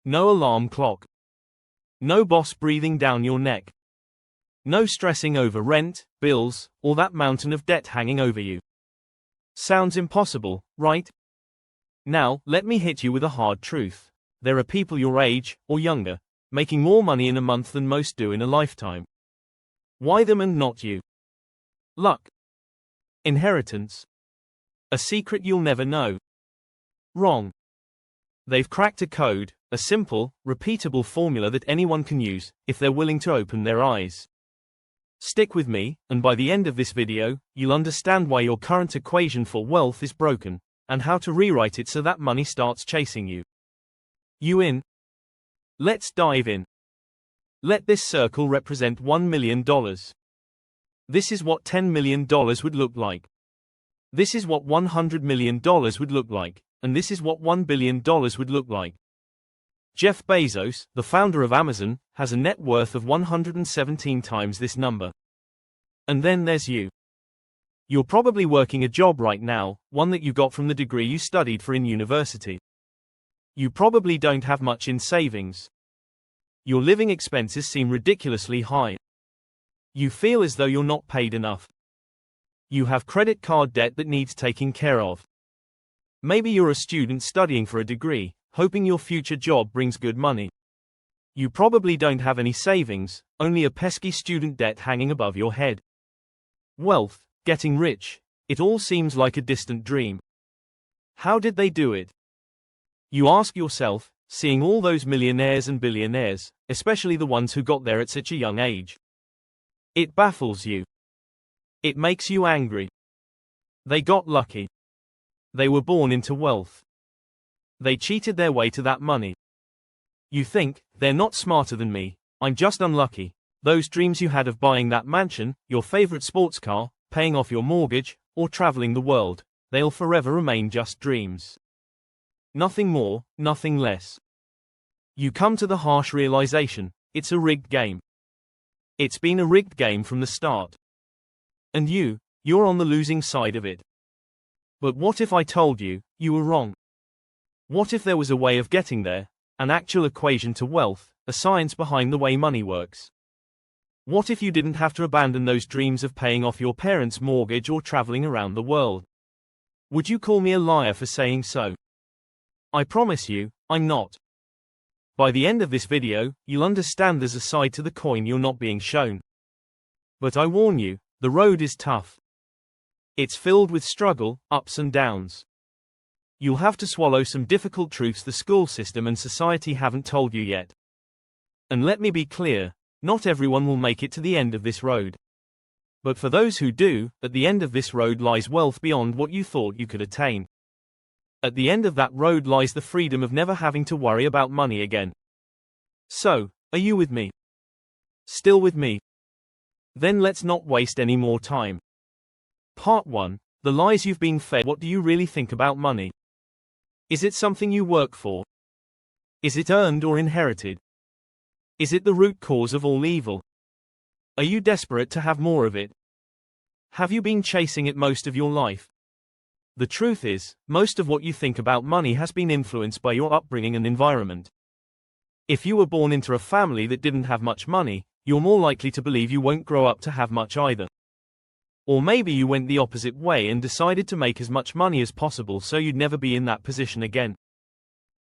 No alarm clock. No boss breathing down your neck. No stressing over rent, bills, or that mountain of debt hanging over you. Sounds impossible, right? Now, let me hit you with a hard truth. There are people your age, or younger, making more money in a month than most do in a lifetime. Why them and not you? Luck. Inheritance. A secret you'll never know. Wrong. They've cracked a code, a simple, repeatable formula that anyone can use, if they're willing to open their eyes. Stick with me, and by the end of this video, you'll understand why your current equation for wealth is broken, and how to rewrite it so that money starts chasing you. You in? Let's dive in. Let this circle represent $1 million. This is what $10 million would look like. This is what $100 million would look like, and this is what $1 billion would look like. Jeff Bezos, the founder of Amazon, has a net worth of 117 times this number. And then there's you. You're probably working a job right now, one that you got from the degree you studied for in university. You probably don't have much in savings. Your living expenses seem ridiculously high. You feel as though you're not paid enough. You have credit card debt that needs taking care of. Maybe you're a student studying for a degree, hoping your future job brings good money. You probably don't have any savings, only a pesky student debt hanging above your head. Wealth, getting rich, it all seems like a distant dream. How did they do it? You ask yourself, seeing all those millionaires and billionaires, especially the ones who got there at such a young age. It baffles you. It makes you angry. They got lucky. They were born into wealth. They cheated their way to that money. You think, they're not smarter than me, I'm just unlucky. Those dreams you had of buying that mansion, your favorite sports car, paying off your mortgage, or traveling the world, they'll forever remain just dreams. Nothing more, nothing less. You come to the harsh realization, it's a rigged game. It's been a rigged game from the start. And you're on the losing side of it. But what if I told you, you were wrong? What if there was a way of getting there, an actual equation to wealth, a science behind the way money works? What if you didn't have to abandon those dreams of paying off your parents' mortgage or traveling around the world? Would you call me a liar for saying so? I promise you, I'm not. By the end of this video, you'll understand there's a side to the coin you're not being shown. But I warn you, the road is tough. It's filled with struggle, ups and downs. You'll have to swallow some difficult truths the school system and society haven't told you yet. And let me be clear, not everyone will make it to the end of this road. But for those who do, at the end of this road lies wealth beyond what you thought you could attain. At the end of that road lies the freedom of never having to worry about money again. So, are you with me? Still with me? Then let's not waste any more time. Part 1. The lies you've been fed. What do you really think about money? Is it something you work for? Is it earned or inherited? Is it the root cause of all evil? Are you desperate to have more of it? Have you been chasing it most of your life? The truth is, most of what you think about money has been influenced by your upbringing and environment. If you were born into a family that didn't have much money, you're more likely to believe you won't grow up to have much either. Or maybe you went the opposite way and decided to make as much money as possible so you'd never be in that position again.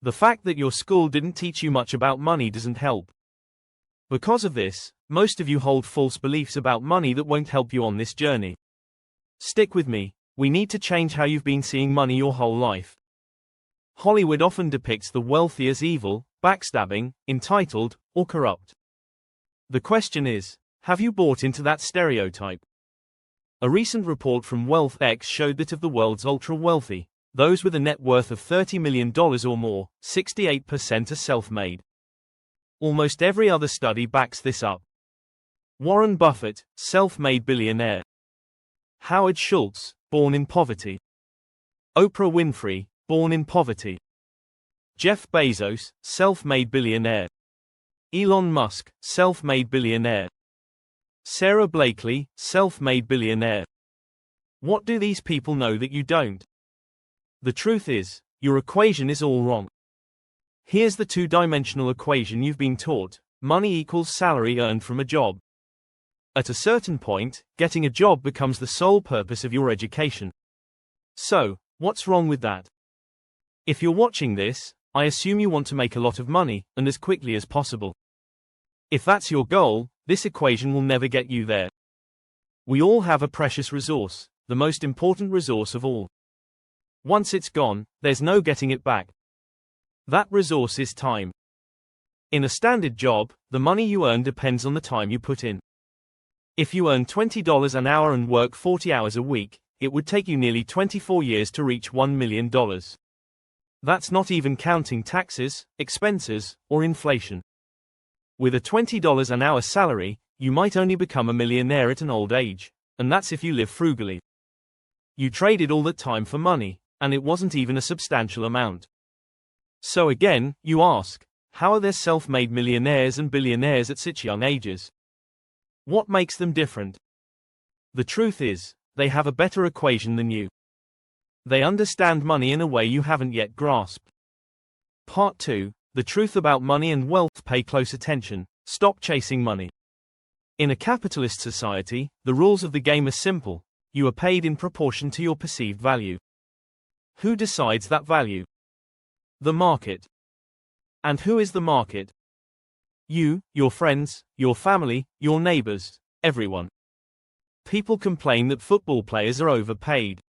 The fact that your school didn't teach you much about money doesn't help. Because of this, most of you hold false beliefs about money that won't help you on this journey. Stick with me. We need to change how you've been seeing money your whole life. Hollywood often depicts the wealthy as evil, backstabbing, entitled, or corrupt. The question is, have you bought into that stereotype? A recent report from WealthX showed that of the world's ultra-wealthy, those with a net worth of $30 million or more, 68% are self-made. Almost every other study backs this up. Warren Buffett, self-made billionaire. Howard Schultz, born in poverty. Oprah Winfrey, born in poverty. Jeff Bezos, self-made billionaire. Elon Musk, self-made billionaire. Sarah Blakely, self-made billionaire. What do these people know that you don't? The truth is, your equation is all wrong. Here's the two-dimensional equation you've been taught. Money equals salary earned from a job. At a certain point, getting a job becomes the sole purpose of your education. So, what's wrong with that? If you're watching this, I assume you want to make a lot of money, and as quickly as possible. If that's your goal, this equation will never get you there. We all have a precious resource, the most important resource of all. Once it's gone, there's no getting it back. That resource is time. In a standard job, the money you earn depends on the time you put in. If you earn $20 an hour and work 40 hours a week, it would take you nearly 24 years to reach $1 million. That's not even counting taxes, expenses, or inflation. With a $20 an hour salary, you might only become a millionaire at an old age, and that's if you live frugally. You traded all that time for money, and it wasn't even a substantial amount. So again, you ask, how are there self-made millionaires and billionaires at such young ages? What makes them different? The truth is, they have a better equation than you. They understand money in a way you haven't yet grasped. Part 2, the truth about money and wealth. Pay close attention, stop chasing money. In a capitalist society, the rules of the game are simple. You are paid in proportion to your perceived value. Who decides that value? The market. And who is the market? You, your friends, your family, your neighbors, everyone. People complain that football players are overpaid.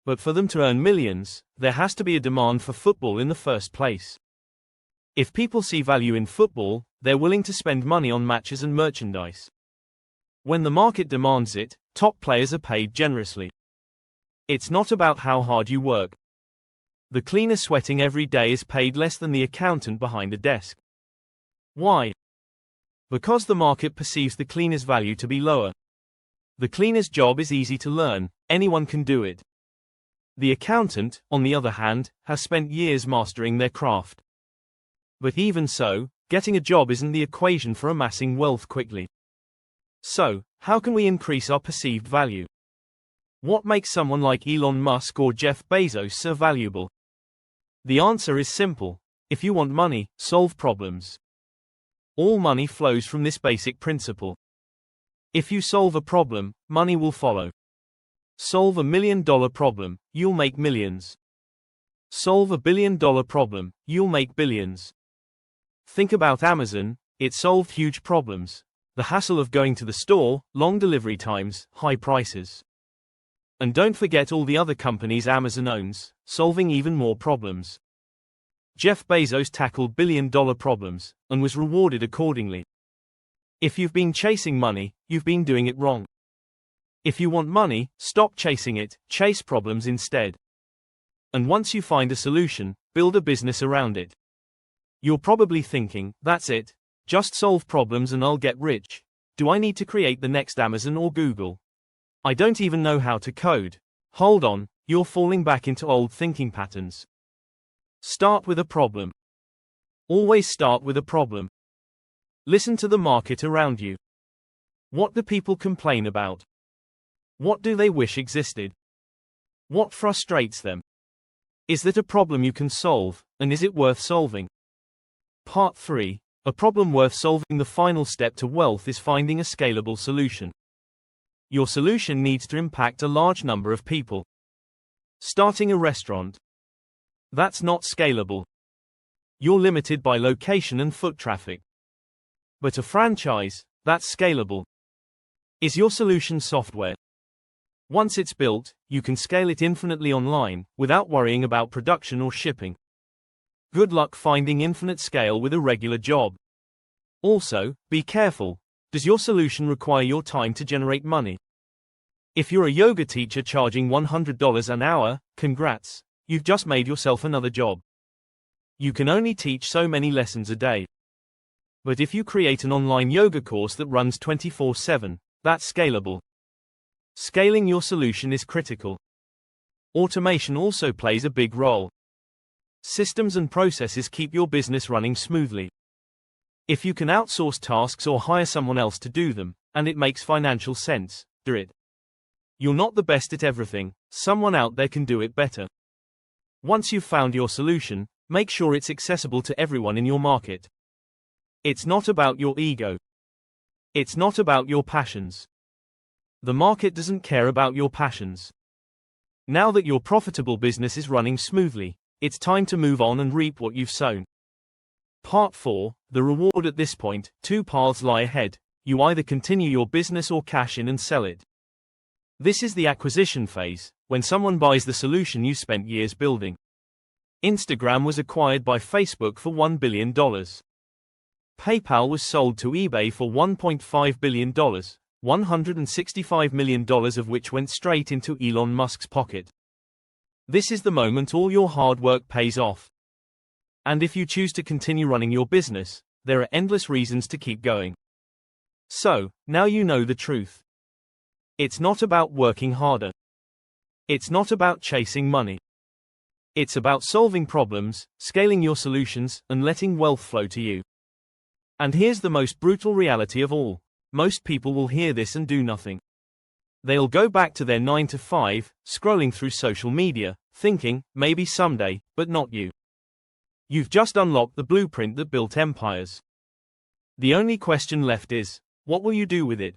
But for them to earn millions, there has to be a demand for football in the first place. If people see value in football, they're willing to spend money on matches and merchandise. When the market demands it, top players are paid generously. It's not about how hard you work. The cleaner sweating every day is paid less than the accountant behind a desk. Why? Because the market perceives the cleaner's value to be lower. The cleaner's job is easy to learn, anyone can do it. The accountant, on the other hand, has spent years mastering their craft. But even so, getting a job isn't the equation for amassing wealth quickly. So, how can we increase our perceived value? What makes someone like Elon Musk or Jeff Bezos so valuable? The answer is simple. If you want money, solve problems. All money flows from this basic principle. If you solve a problem, money will follow. Solve $1 million problem, you'll make millions. Solve $1 billion problem, you'll make billions. Think about Amazon, it solved huge problems. The hassle of going to the store, long delivery times, high prices. And don't forget all the other companies Amazon owns, solving even more problems. Jeff Bezos tackled billion-dollar problems, and was rewarded accordingly. If you've been chasing money, you've been doing it wrong. If you want money, stop chasing it, chase problems instead. And once you find a solution, build a business around it. You're probably thinking, that's it, just solve problems and I'll get rich. Do I need to create the next Amazon or Google? I don't even know how to code. Hold on, you're falling back into old thinking patterns. Start with a problem. Always start with a problem. Listen to the market around you. What do people complain about? What do they wish existed? What frustrates them? Is that a problem you can solve, and is it worth solving? Part 3. A problem worth solving. The final step to wealth is finding a scalable solution. Your solution needs to impact a large number of people. Starting a restaurant. That's not scalable. You're limited by location and foot traffic. But a franchise, that's scalable. Is your solution software? Once it's built, you can scale it infinitely online, without worrying about production or shipping. Good luck finding infinite scale with a regular job. Also, be careful. Does your solution require your time to generate money? If you're a yoga teacher charging $100 an hour, congrats, you've just made yourself another job. You can only teach so many lessons a day. But if you create an online yoga course that runs 24/7, that's scalable. Scaling your solution is critical. Automation also plays a big role. Systems and processes keep your business running smoothly. If you can outsource tasks or hire someone else to do them, and it makes financial sense, do it. You're not the best at everything, someone out there can do it better. Once you've found your solution, Make sure it's accessible to everyone in your market. It's not about your ego. It's not about your passions. The market doesn't care about your passions. Now that your profitable business is running smoothly, it's time to move on and reap what you've sown. Part 4, the reward. At this point, two paths lie ahead. You either continue your business or cash in and sell it. This is the acquisition phase, when someone buys the solution you spent years building. Instagram was acquired by Facebook for $1 billion. PayPal was sold to eBay for $1.5 billion, $165 million of which went straight into Elon Musk's pocket. This is the moment all your hard work pays off. And if you choose to continue running your business, there are endless reasons to keep going. So, now you know the truth. It's not about working harder. It's not about chasing money. It's about solving problems, scaling your solutions, and letting wealth flow to you. And here's the most brutal reality of all. Most people will hear this and do nothing. They'll go back to their 9 to 5, scrolling through social media, thinking, maybe someday, but not you. You've just unlocked the blueprint that built empires. The only question left is, what will you do with it?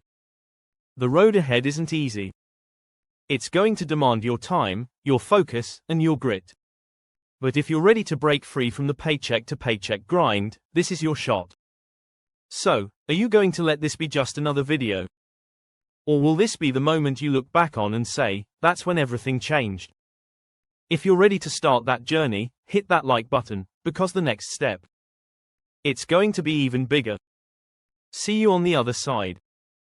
The road ahead isn't easy. It's going to demand your time, your focus, and your grit. But if you're ready to break free from the paycheck to paycheck grind, this is your shot. So, are you going to let this be just another video? Or will this be the moment you look back on and say, that's when everything changed? If you're ready to start that journey, hit that like button, because the next step, it's going to be even bigger. See you on the other side.